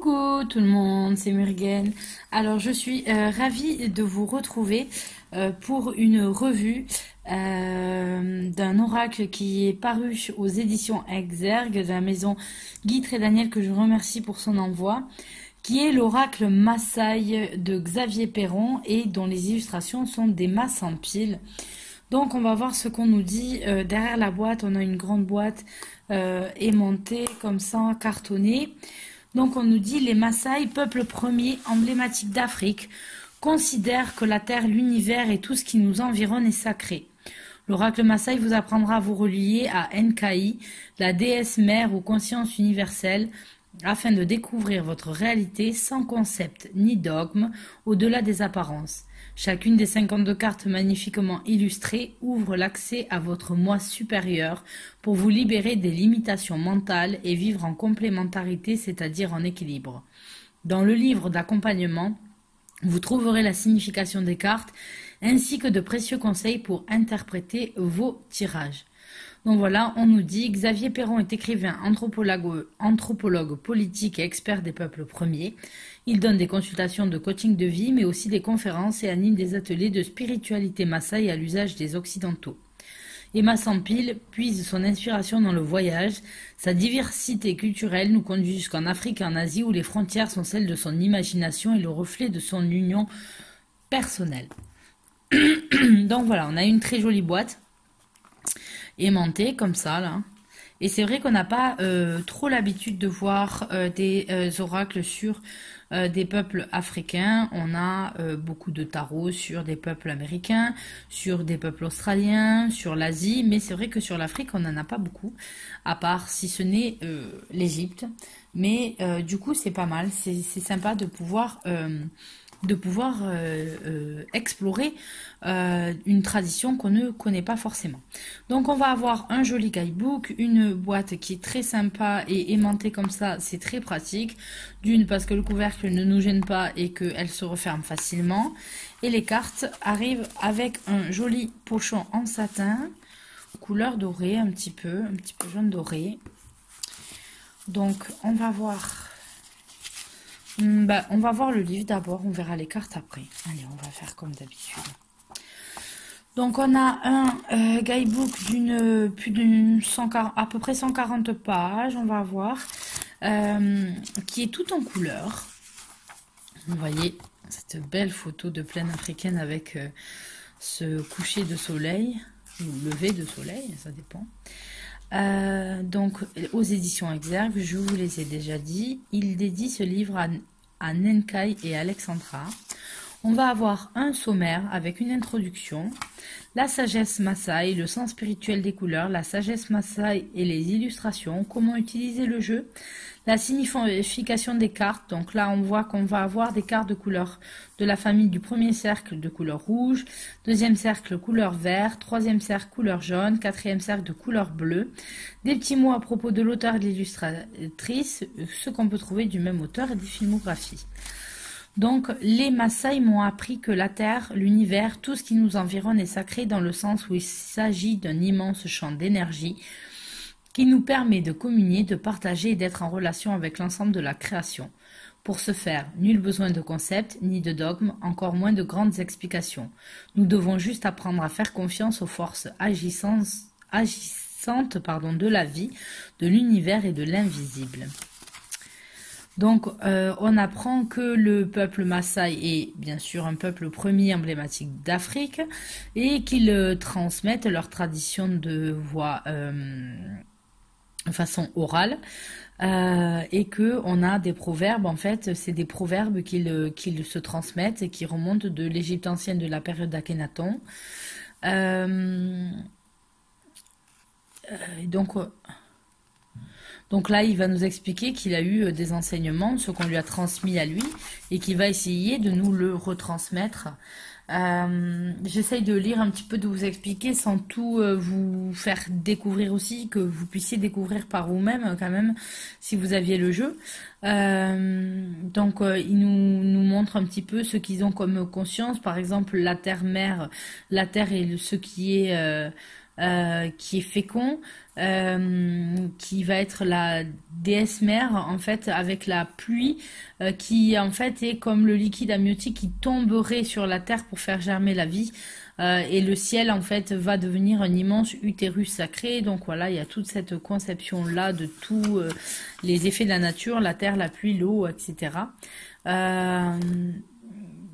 Coucou tout le monde, c'est Murgen. Alors je suis ravie de vous retrouver pour une revue d'un oracle qui est paru aux éditions Exergue de la maison Guy Daniel, que je remercie pour son envoi, qui est l'oracle Maasai de Xavier Perron et dont les illustrations sont des masses en pile. Donc on va voir ce qu'on nous dit. Derrière la boîte, on a une grande boîte aimantée comme ça, cartonnée. Donc on nous dit: les Maasai, peuple premier emblématique d'Afrique, considèrent que la terre, l'univers et tout ce qui nous environne est sacré. L'oracle Maasai vous apprendra à vous relier à Nkai, la déesse mère ou conscience universelle, afin de découvrir votre réalité sans concept ni dogme, au-delà des apparences. Chacune des 52 cartes magnifiquement illustrées ouvre l'accès à votre moi supérieur pour vous libérer des limitations mentales et vivre en complémentarité, c'est-à-dire en équilibre. Dans le livre d'accompagnement, vous trouverez la signification des cartes ainsi que de précieux conseils pour interpréter vos tirages. Donc voilà, on nous dit: Xavier Perron est écrivain, anthropologue politique et expert des peuples premiers. Il donne des consultations de coaching de vie, mais aussi des conférences et anime des ateliers de spiritualité Maasai à l'usage des Occidentaux. Emma Sampil puise son inspiration dans le voyage. Sa diversité culturelle nous conduit jusqu'en Afrique et en Asie, où les frontières sont celles de son imagination et le reflet de son union personnelle. Donc voilà, on a une très jolie boîte aimantée comme ça là. Et c'est vrai qu'on n'a pas trop l'habitude de voir des oracles sur des peuples africains. On a beaucoup de tarots sur des peuples américains, sur des peuples australiens, sur l'Asie, mais c'est vrai que sur l'Afrique on n'en a pas beaucoup, à part si ce n'est l'Égypte. Mais du coup c'est pas mal, c'est sympa de pouvoir explorer une tradition qu'on ne connaît pas forcément. Donc on va avoir un joli guidebook, une boîte qui est très sympa et aimantée comme ça, c'est très pratique. D'une, parce que le couvercle ne nous gêne pas et qu'elle se referme facilement. Et les cartes arrivent avec un joli pochon en satin, couleur dorée, un petit peu jaune doré. Donc on va voir... on va voir le livre d'abord, on verra les cartes après. Allez, on va faire comme d'habitude. Donc on a un guidebook à peu près 140 pages, on va voir, qui est tout en couleur. Vous voyez cette belle photo de plaine africaine avec ce coucher de soleil, ou lever de soleil, ça dépend. Donc aux éditions Exergue, je vous les ai déjà dit, il dédie ce livre à Nkai et Alexandra. On va avoir un sommaire avec une introduction, la sagesse Maasai, le sens spirituel des couleurs, la sagesse Maasai et les illustrations, comment utiliser le jeu, la signification des cartes. Donc là on voit qu'on va avoir des cartes de couleur de la famille du premier cercle de couleur rouge, deuxième cercle couleur vert, troisième cercle couleur jaune, quatrième cercle de couleur bleue, des petits mots à propos de l'auteur et de l'illustratrice, ce qu'on peut trouver du même auteur et des filmographies. Donc, les Maasai m'ont appris que la terre, l'univers, tout ce qui nous environne est sacré, dans le sens où il s'agit d'un immense champ d'énergie qui nous permet de communier, de partager et d'être en relation avec l'ensemble de la création. Pour ce faire, nul besoin de concepts, ni de dogmes, encore moins de grandes explications. Nous devons juste apprendre à faire confiance aux forces agissantes de la vie, de l'univers et de l'invisible. Donc, on apprend que le peuple Maasai est bien sûr un peuple premier emblématique d'Afrique et qu'ils transmettent leur tradition de voix de façon orale, et que on a des proverbes. En fait, c'est des proverbes qu'ils se transmettent et qui remontent de l'Égypte ancienne, de la période d'Akhenaton. Donc là, il va nous expliquer qu'il a eu des enseignements, ce qu'on lui a transmis à lui, et qu'il va essayer de nous le retransmettre. J'essaye de lire un petit peu, de vous expliquer, sans tout vous faire découvrir aussi, que vous puissiez découvrir par vous-même quand même, si vous aviez le jeu. Donc il nous montre un petit peu ce qu'ils ont comme conscience. Par exemple, la terre-mère, la terre est ce qui est... qui est fécond, qui va être la déesse mère en fait avec la pluie qui en fait est comme le liquide amniotique qui tomberait sur la terre pour faire germer la vie. Et le ciel en fait va devenir un immense utérus sacré. Donc voilà, il y a toute cette conception là de tous les effets de la nature, la terre, la pluie, l'eau, etc. Euh,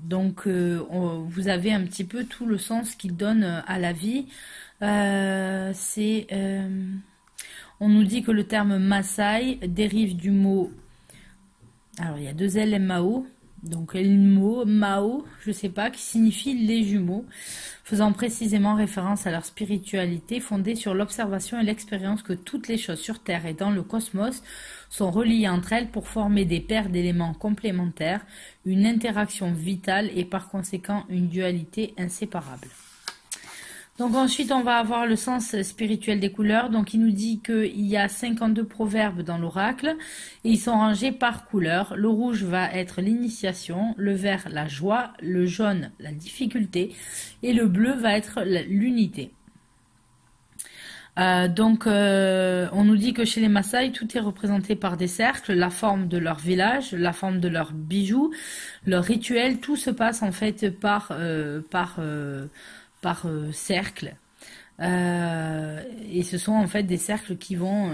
vous avez un petit peu tout le sens qu'il donne à la vie. On nous dit que le terme Maasai dérive du mot. Alors il y a deux L M-A-O. Donc le mot Mao, je sais pas, qui signifie les jumeaux, faisant précisément référence à leur spiritualité fondée sur l'observation et l'expérience que toutes les choses sur Terre et dans le cosmos sont reliées entre elles pour former des paires d'éléments complémentaires, une interaction vitale et par conséquent une dualité inséparable. Donc ensuite, on va avoir le sens spirituel des couleurs. Donc il nous dit qu'il y a 52 proverbes dans l'oracle et ils sont rangés par couleur. Le rouge va être l'initiation, le vert la joie, le jaune la difficulté et le bleu va être l'unité. On nous dit que chez les Maasai, tout est représenté par des cercles, la forme de leur village, la forme de leurs bijoux, leur rituel, tout se passe en fait par cercle. Et ce sont en fait des cercles qui vont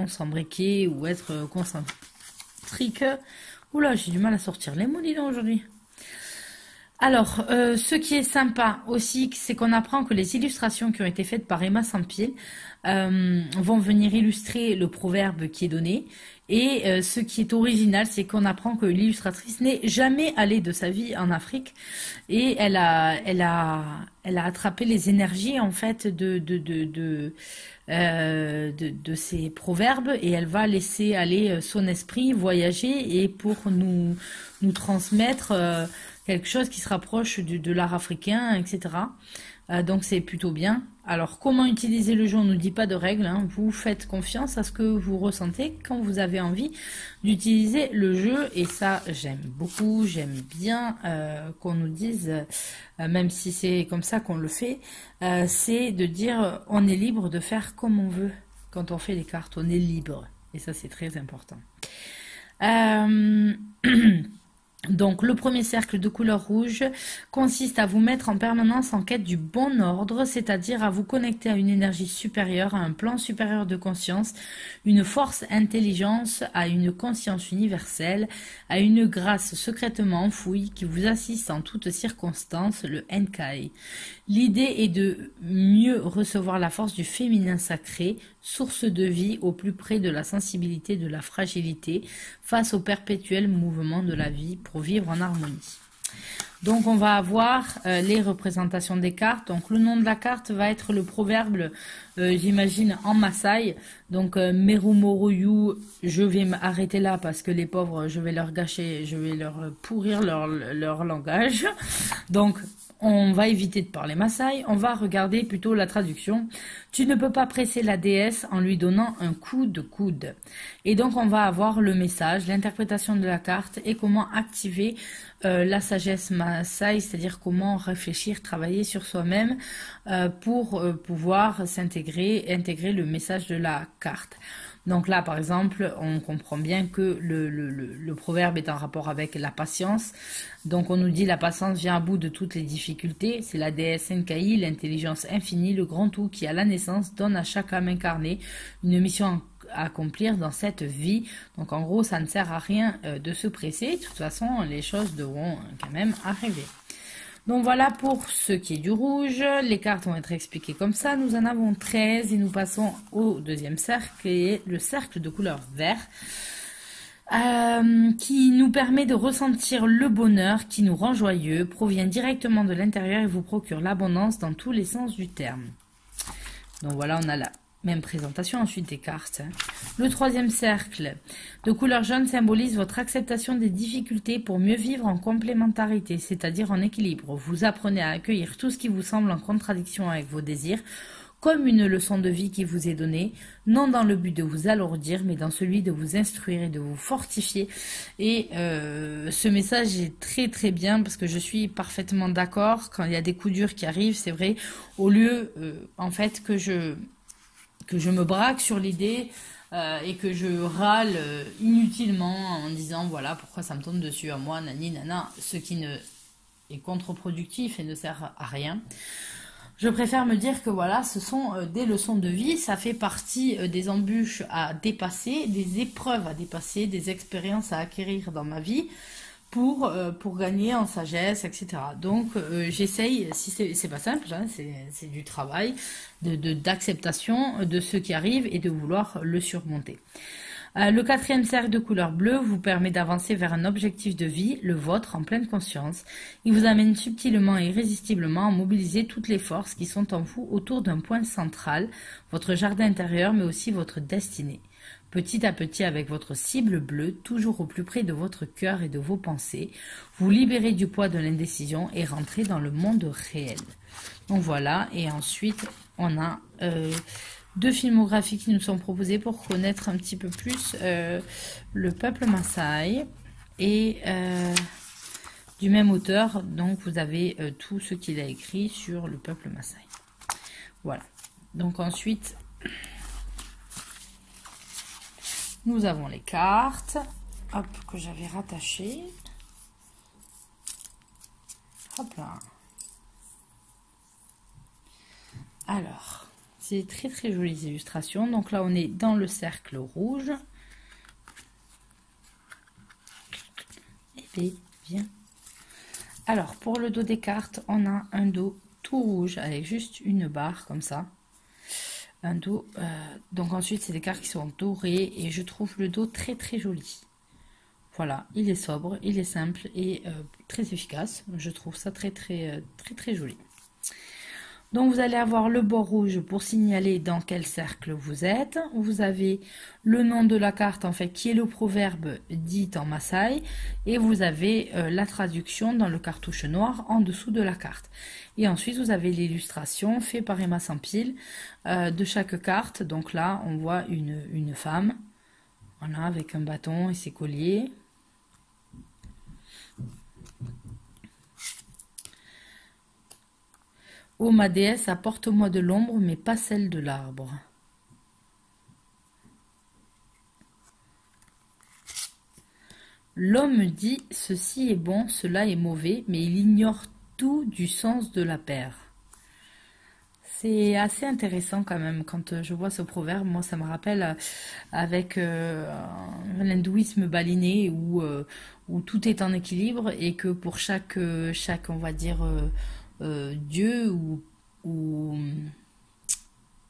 s'embriquer ou être concentriques. Oula, j'ai du mal à sortir les mots, dis donc, aujourd'hui. Alors, ce qui est sympa aussi, c'est qu'on apprend que les illustrations qui ont été faites par Emma Sampiel vont venir illustrer le proverbe qui est donné. Et ce qui est original, c'est qu'on apprend que l'illustratrice n'est jamais allée de sa vie en Afrique et elle a attrapé les énergies en fait de ces proverbes et elle va laisser aller son esprit voyager et pour nous transmettre quelque chose qui se rapproche de l'art africain, etc. Donc c'est plutôt bien. Alors comment utiliser le jeu, on ne nous dit pas de règles, hein. Vous faites confiance à ce que vous ressentez quand vous avez envie d'utiliser le jeu et ça j'aime beaucoup, j'aime bien qu'on nous dise, même si c'est comme ça qu'on le fait, c'est de dire on est libre de faire comme on veut quand on fait les cartes, on est libre et ça c'est très important. Donc le premier cercle de couleur rouge consiste à vous mettre en permanence en quête du bon ordre, c'est-à-dire à vous connecter à une énergie supérieure, à un plan supérieur de conscience, une force intelligence, à une conscience universelle, à une grâce secrètement enfouie qui vous assiste en toutes circonstances, le Enkai. L'idée est de mieux recevoir la force du féminin sacré, source de vie au plus près de la sensibilité de la fragilité, face au perpétuel mouvement de la vie pour vivre en harmonie. Donc on va avoir les représentations des cartes. Donc le nom de la carte va être le proverbe, j'imagine, en Maasai. Donc Merumoroyu, je vais m'arrêter là parce que les pauvres, je vais leur gâcher, je vais leur pourrir leur langage. Donc on va éviter de parler Maasai, on va regarder plutôt la traduction. Tu ne peux pas presser la déesse en lui donnant un coup de coude. Et donc on va avoir le message, l'interprétation de la carte et comment activer la sagesse Maasai, c'est-à-dire comment réfléchir, travailler sur soi-même pour pouvoir intégrer le message de la carte. Donc là, par exemple, on comprend bien que le proverbe est en rapport avec la patience. Donc on nous dit la patience vient à bout de toutes les difficultés. C'est la déesse Enkai, l'intelligence infinie, le grand tout qui à la naissance donne à chaque âme incarnée une mission à accomplir dans cette vie. Donc en gros, ça ne sert à rien de se presser. De toute façon, les choses devront quand même arriver. Donc voilà pour ce qui est du rouge, les cartes vont être expliquées comme ça, nous en avons 13 et nous passons au deuxième cercle qui est le cercle de couleur vert qui nous permet de ressentir le bonheur qui nous rend joyeux, provient directement de l'intérieur et vous procure l'abondance dans tous les sens du terme. Donc voilà, on a la même présentation ensuite des cartes. Le troisième cercle de couleur jaune symbolise votre acceptation des difficultés pour mieux vivre en complémentarité, c'est-à-dire en équilibre. Vous apprenez à accueillir tout ce qui vous semble en contradiction avec vos désirs, comme une leçon de vie qui vous est donnée, non dans le but de vous alourdir, mais dans celui de vous instruire et de vous fortifier. Et ce message est très très bien parce que je suis parfaitement d'accord. Quand il y a des coups durs qui arrivent, c'est vrai, au lieu en fait que je me braque sur l'idée et que je râle inutilement en disant voilà pourquoi ça me tombe dessus à moi, nani nana, ce qui ne est contre-productif et ne sert à rien. Je préfère me dire que voilà, ce sont des leçons de vie, ça fait partie des embûches à dépasser, des épreuves à dépasser, des expériences à acquérir dans ma vie pour gagner en sagesse, etc. Donc j'essaye, si c'est pas simple, hein, c'est du travail, d'acceptation de ce qui arrive et de vouloir le surmonter. Le 4e cercle de couleur bleue vous permet d'avancer vers un objectif de vie, le vôtre, en pleine conscience. Il vous amène subtilement et irrésistiblement à mobiliser toutes les forces qui sont en vous autour d'un point central, votre jardin intérieur, mais aussi votre destinée. Petit à petit, avec votre cible bleue, toujours au plus près de votre cœur et de vos pensées, vous libérez du poids de l'indécision et rentrez dans le monde réel. Donc voilà, et ensuite, on a... 2 filmographies qui nous sont proposées pour connaître un petit peu plus le peuple Maasai et du même auteur. Donc vous avez tout ce qu'il a écrit sur le peuple Maasai. Voilà. Donc ensuite, nous avons les cartes, hop, que j'avais rattachées. Hop là. Alors... c'est très très jolies illustrations. Donc là, on est dans le cercle rouge. Et bien, bien. Alors, pour le dos des cartes, on a un dos tout rouge avec juste une barre comme ça. Un dos. Donc ensuite, c'est des cartes qui sont dorées et je trouve le dos très très joli. Voilà, il est sobre, il est simple et très efficace. Je trouve ça très très très très joli. Donc vous allez avoir le bord rouge pour signaler dans quel cercle vous êtes. Vous avez le nom de la carte en fait qui est le proverbe dit en Maasai. Et vous avez la traduction dans le cartouche noir en dessous de la carte. Et ensuite vous avez l'illustration faite par Emma Sampil de chaque carte. Donc là on voit une femme. Voilà, avec un bâton et ses colliers. Ô ma déesse, apporte-moi de l'ombre, mais pas celle de l'arbre. L'homme dit, ceci est bon, cela est mauvais, mais il ignore tout du sens de la paire. C'est assez intéressant quand même, quand je vois ce proverbe, moi ça me rappelle avec l'hindouisme baliné où tout est en équilibre et que pour chaque on va dire... Dieu ou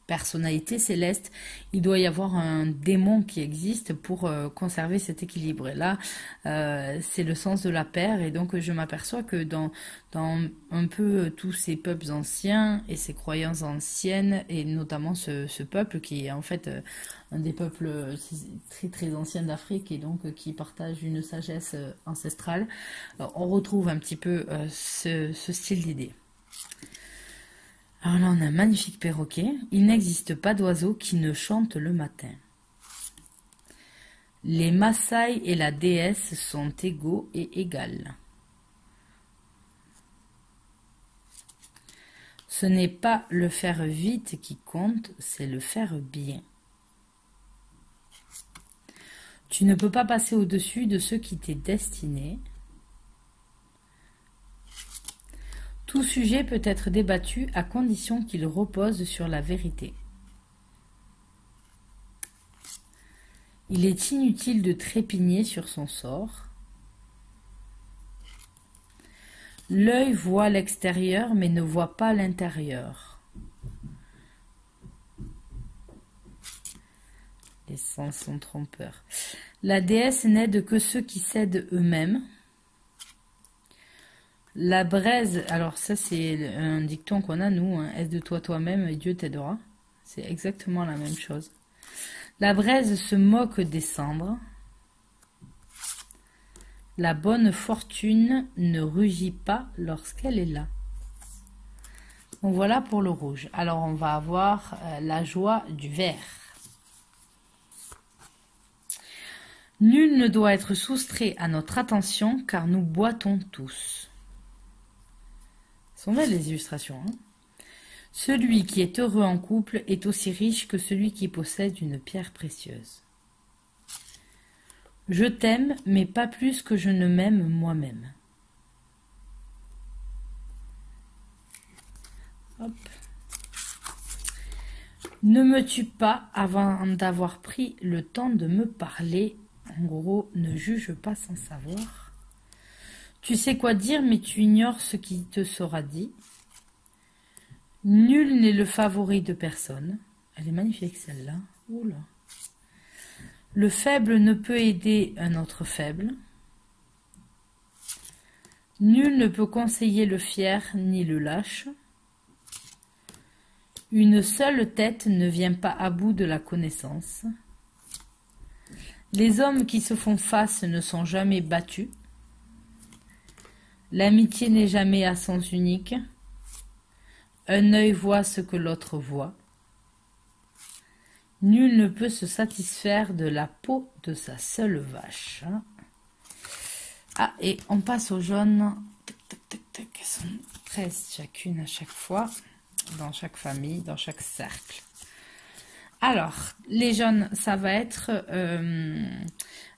personnalité céleste, il doit y avoir un démon qui existe pour conserver cet équilibre. Et là, c'est le sens de la paire. Et donc, je m'aperçois que dans un peu tous ces peuples anciens et ces croyances anciennes, et notamment ce peuple qui est en fait un des peuples très très anciens d'Afrique et donc qui partage une sagesse ancestrale, on retrouve un petit peu ce style d'idée. Alors là, on a un magnifique perroquet. Il n'existe pas d'oiseau qui ne chante le matin. Les Maasai et la déesse sont égaux et égales. Ce n'est pas le faire vite qui compte, c'est le faire bien. Tu ne peux pas passer au-dessus de ce qui t'est destiné. Tout sujet peut être débattu à condition qu'il repose sur la vérité. Il est inutile de trépigner sur son sort. L'œil voit l'extérieur mais ne voit pas l'intérieur. Les sens sont trompeurs. La déesse n'aide que ceux qui cèdent eux-mêmes. La braise, alors ça c'est un dicton qu'on a nous, hein, aide de toi-même et Dieu t'aidera. C'est exactement la même chose. La braise se moque des cendres. La bonne fortune ne rugit pas lorsqu'elle est là. Donc voilà pour le rouge. Alors on va avoir la joie du vert. Nul ne doit être soustrait à notre attention car nous boitons tous. Ce sont belles les illustrations. Hein. Celui qui est heureux en couple est aussi riche que celui qui possède une pierre précieuse. Je t'aime, mais pas plus que je ne m'aime moi-même. Hop. Ne me tue pas avant d'avoir pris le temps de me parler. En gros, ne juge pas sans savoir. Tu sais quoi dire, mais tu ignores ce qui te sera dit. Nul n'est le favori de personne. Elle est magnifique celle-là. Oula. Le faible ne peut aider un autre faible. Nul ne peut conseiller le fier ni le lâche. Une seule tête ne vient pas à bout de la connaissance. Les hommes qui se font face ne sont jamais battus. L'amitié n'est jamais à sens unique. Un œil voit ce que l'autre voit. Nul ne peut se satisfaire de la peau de sa seule vache. Ah, et on passe au jaune. Tac, tac, tac, tac. Elles sont 13 chacune à chaque fois. Dans chaque famille, dans chaque cercle. Alors, les jaunes, ça va être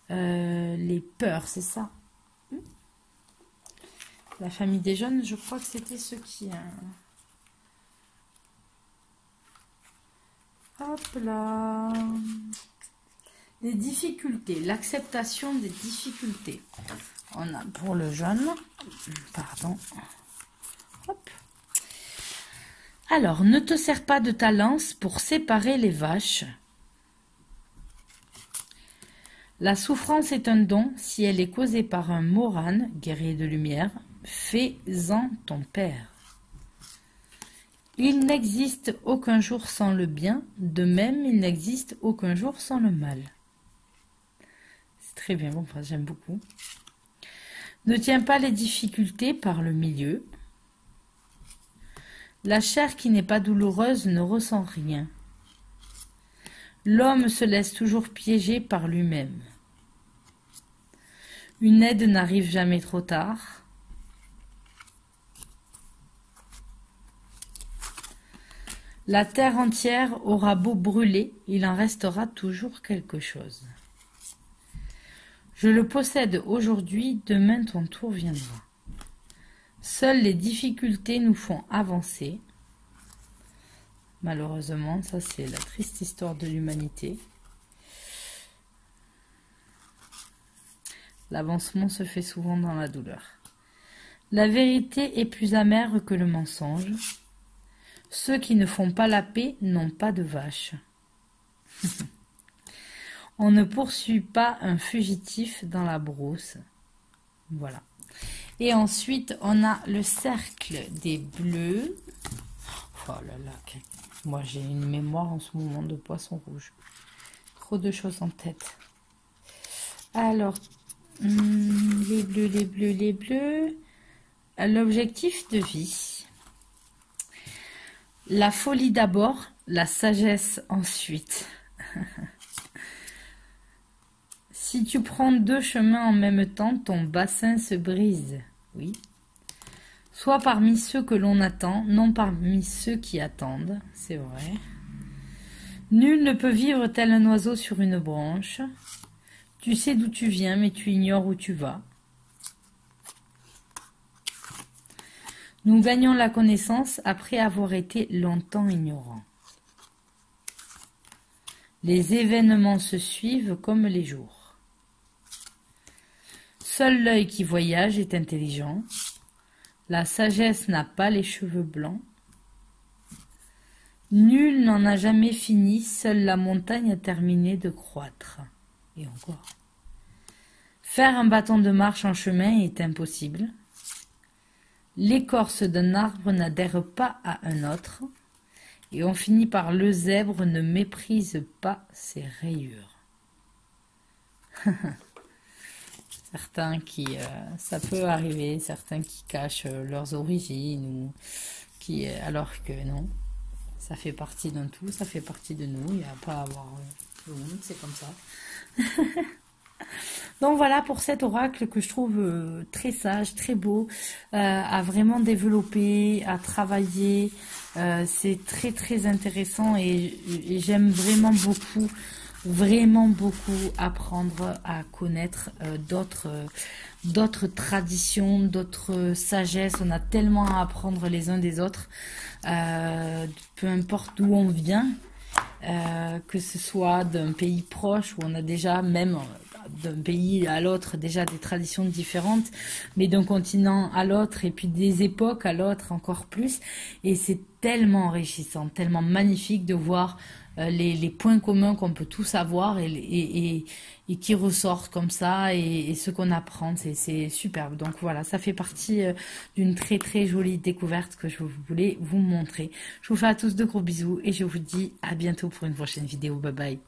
les peurs, c'est ça? La famille des jaunes, je crois que c'était ceux qui... Hop là. Les difficultés, l'acceptation des difficultés. On a pour le jaune, pardon. Hop. Alors, ne te sers pas de ta lance pour séparer les vaches. La souffrance est un don si elle est causée par un Moran, guerrier de lumière. Fais-en ton père. Il n'existe aucun jour sans le bien, de même il n'existe aucun jour sans le mal. C'est très bien, bon, enfin, j'aime beaucoup. Ne tiens pas les difficultés par le milieu. La chair qui n'est pas douloureuse ne ressent rien. L'homme se laisse toujours piéger par lui-même. Une aide n'arrive jamais trop tard. La terre entière aura beau brûler, il en restera toujours quelque chose. Je le possède aujourd'hui, demain ton tour viendra. Seules les difficultés nous font avancer. Malheureusement, ça c'est la triste histoire de l'humanité. L'avancement se fait souvent dans la douleur. La vérité est plus amère que le mensonge. Ceux qui ne font pas la paix n'ont pas de vache. On ne poursuit pas un fugitif dans la brousse. Voilà. Et ensuite, on a le cercle des bleus. Oh là là, moi j'ai une mémoire en ce moment de poisson rouge. Trop de choses en tête. Alors, les bleus, les bleus, les bleus. L'objectif de vie. La folie d'abord, la sagesse ensuite. Si tu prends deux chemins en même temps, ton bassin se brise. Oui. Sois parmi ceux que l'on attend, non parmi ceux qui attendent. C'est vrai. Nul ne peut vivre tel un oiseau sur une branche. Tu sais d'où tu viens, mais tu ignores où tu vas. Nous gagnons la connaissance après avoir été longtemps ignorants. Les événements se suivent comme les jours. Seul l'œil qui voyage est intelligent. La sagesse n'a pas les cheveux blancs. Nul n'en a jamais fini, seule la montagne a terminé de croître. Et encore. Faire un bâton de marche en chemin est impossible. L'écorce d'un arbre n'adhère pas à un autre. Et on finit par le zèbre ne méprise pas ses rayures. Certains qui, ça peut arriver, certains qui cachent leurs origines ou alors que non, ça fait partie d'un tout, ça fait partie de nous, il n'y a pas à avoir de honte, c'est comme ça. Donc voilà pour cet oracle que je trouve très sage, très beau, à vraiment développer, à travailler. C'est très très intéressant et j'aime vraiment beaucoup apprendre à connaître d'autres traditions, d'autres sagesses. On a tellement à apprendre les uns des autres, peu importe d'où on vient. Que ce soit d'un pays proche où on a déjà, même d'un pays à l'autre, déjà des traditions différentes, mais d'un continent à l'autre et puis des époques à l'autre encore plus. Et c'est tellement enrichissant, tellement magnifique de voir les points communs qu'on peut tous avoir et qui ressortent comme ça et ce qu'on apprend, c'est superbe. Donc voilà, ça fait partie d'une très très jolie découverte que je voulais vous montrer. Je vous fais à tous de gros bisous et je vous dis à bientôt pour une prochaine vidéo. Bye bye.